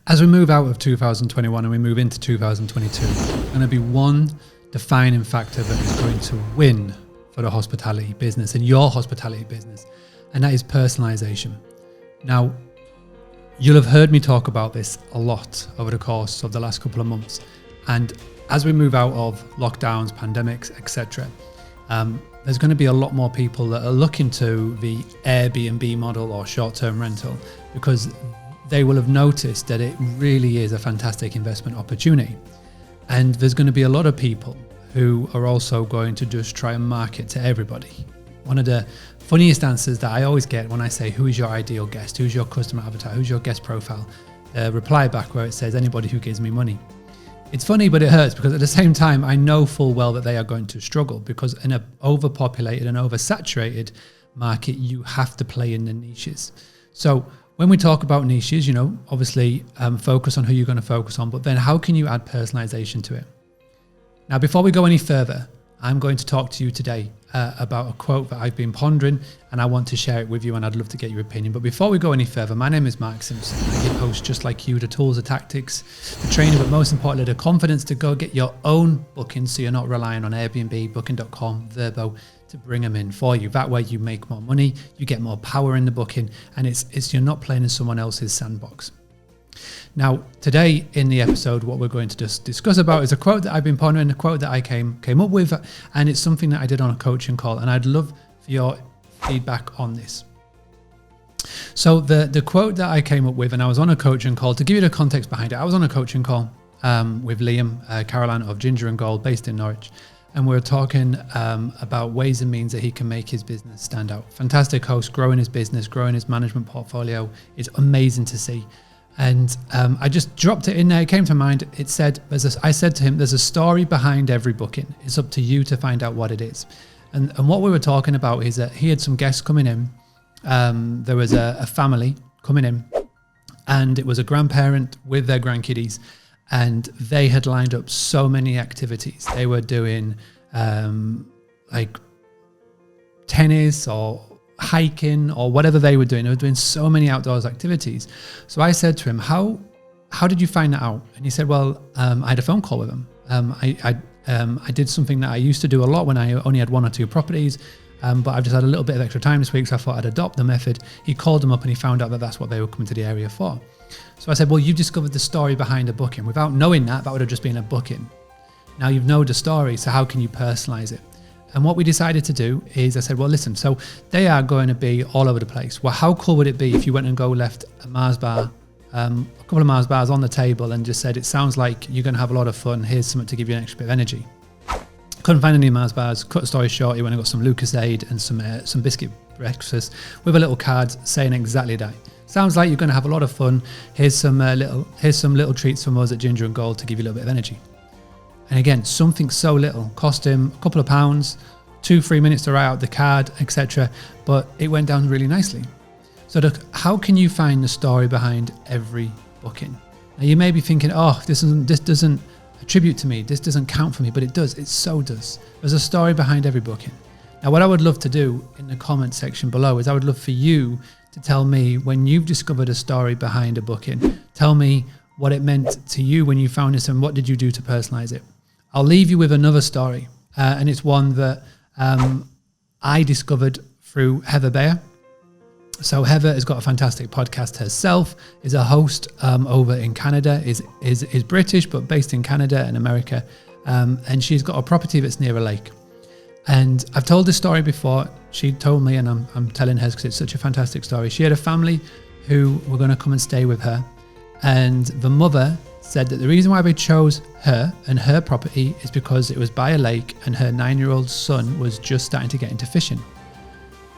As we move out of 2021 and we move into 2022, there's going to be one defining factor that is going to win for the hospitality business and your hospitality business, and that is personalization. Now, you'll have heard me talk about this a lot over the course of the last couple of months. And as we move out of lockdowns, pandemics, etc., there's going to be a lot more people that are looking to the Airbnb model or short-term rental, because they will have noticed that it really is a fantastic investment opportunity. And there's going to be a lot of people who are also going to just try and market to everybody. One of the funniest answers that I always get when I say, who is your ideal guest? Who's your customer avatar? Who's your guest profile? Reply back where it says, anybody who gives me money. It's funny, but it hurts, because at the same time, I know full well that they are going to struggle, because in an overpopulated and oversaturated market, you have to play in the niches. So when we talk about niches, obviously focus on who you're going to focus on, but then how can you add personalization to it? Now, before we go any further, I'm going to talk to you today about a quote that I've been pondering, and I want to share it with you, and I'd love to get your opinion. But before we go any further, my name is Mark Simpson. I give hosts just like you the tools, the tactics, the training, but most importantly, the confidence to go get your own bookings, so you're not relying on Airbnb, Booking.com, Vrbo to bring them in for you. That way you make more money, you get more power in the booking, and it's you're not playing in someone else's sandbox. Now, today in the episode, what we're going to just discuss about is a quote that I've been pondering, a quote that I came up with, and it's something that I did on a coaching call, and I'd love for your feedback on this. So the quote that I came up with, and I was on a coaching call, to give you the context behind it, I was on a coaching call with Liam Carolan of Ginger and Gold, based in Norwich, and we were talking about ways and means that he can make his business stand out. Fantastic host, growing his business, growing his management portfolio. It's amazing to see. And I just dropped it in there. It came to mind. It said, I said to him, there's a story behind every booking. It's up to you to find out what it is. And what we were talking about is that he had some guests coming in. There was a family coming in, and it was a grandparent with their grandkiddies, and they had lined up so many activities. They were doing like tennis or hiking or whatever they were doing. They were doing so many outdoors activities. So I said to him, how did you find that out? And he said, well, I had a phone call with them. I did something that I used to do a lot when I only had one or two properties, but I've just had a little bit of extra time this week, so I thought I'd adopt the method. He called them up and he found out that that's what they were coming to the area for. So I said, well, you discovered the story behind a booking. Without knowing that would have just been a booking. Now you've known the story, so how can you personalize it? And what we decided to do is I said, well, listen, so they are going to be all over the place. Well, how cool would it be if you went and left a Mars bar, a couple of Mars bars on the table, and just said, it sounds like you're going to have a lot of fun. Here's something to give you an extra bit of energy. Couldn't find any Mars bars. Cut the story short, he went and got some Lucasade and some biscuit breakfast with a little card saying exactly that. Sounds like you're going to have a lot of fun. Here's some little treats from us at Ginger and Gold to give you a little bit of energy. And again, something so little cost him a couple of pounds, 2-3 minutes to write out the card, etc. But it went down really nicely. So how can you find the story behind every booking? Now you may be thinking, oh, this doesn't attribute to me, this doesn't count for me, but it does. It so does. There's a story behind every booking. Now, what I would love to do in the comment section below is I would love for you to tell me when you've discovered a story behind a booking. Tell me what it meant to you when you found this and what did you do to personalize it. I'll leave you with another story, and it's one that I discovered through Heather Bayer. So Heather has got a fantastic podcast herself, is a host over in Canada, is British but based in Canada and America, and she's got a property that's near a lake. And I've told this story before. She told me, and I'm telling hers because it's such a fantastic story. She had a family who were going to come and stay with her, and the mother said that the reason why we chose her and her property is because it was by a lake and her 9-year-old son was just starting to get into fishing.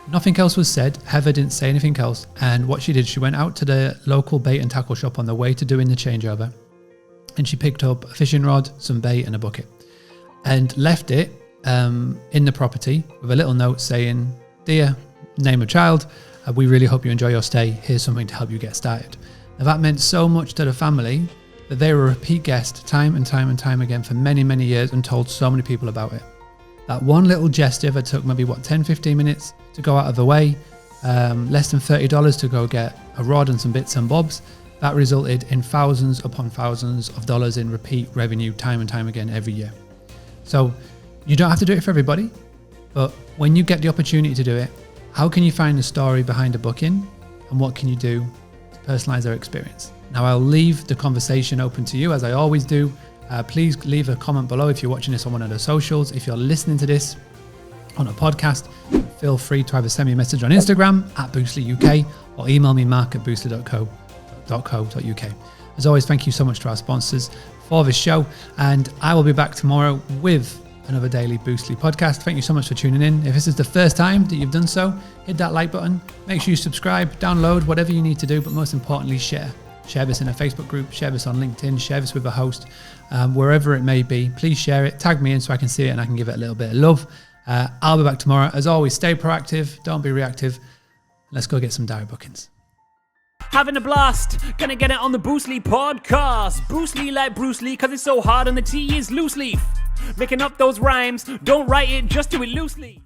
Nothing else was said. Heather didn't say anything else. And what she did, she went out to the local bait and tackle shop on the way to doing the changeover, and she picked up a fishing rod, some bait and a bucket, and left it in the property with a little note saying, dear name of child, we really hope you enjoy your stay. Here's something to help you get started. Now that meant so much to the family that they were a repeat guest time and time and time again for many, many years and told so many people about it. That one little gesture that took maybe 10-15 minutes to go out of the way, less than $30 to go get a rod and some bits and bobs, that resulted in thousands upon thousands of dollars in repeat revenue time and time again every year. So you don't have to do it for everybody, but when you get the opportunity to do it, how can you find the story behind a booking and what can you do to personalize their experience? Now, I'll leave the conversation open to you as I always do. Please leave a comment below if you're watching this on one of the socials. If you're listening to this on a podcast, feel free to either send me a message on Instagram at BoostlyUK or email me mark@boostly.co.uk. As always, thank you so much to our sponsors for this show, and I will be back tomorrow with another daily Boostly podcast. Thank you so much for tuning in. If this is the first time that you've done so, hit that like button, make sure you subscribe, download, whatever you need to do, but most importantly, share this in a Facebook group, share this on LinkedIn, share this with a host, wherever it may be. Please share it, tag me in so I can see it and I can give it a little bit of love. I'll be back tomorrow. As always, stay proactive, don't be reactive. Let's go get some diary bookings. Having a blast, gonna get it on the Boostly podcast. Boostly like Bruce Lee, cause it's so hard and the T is loose leaf. Making up those rhymes, don't write it, just do it loosely.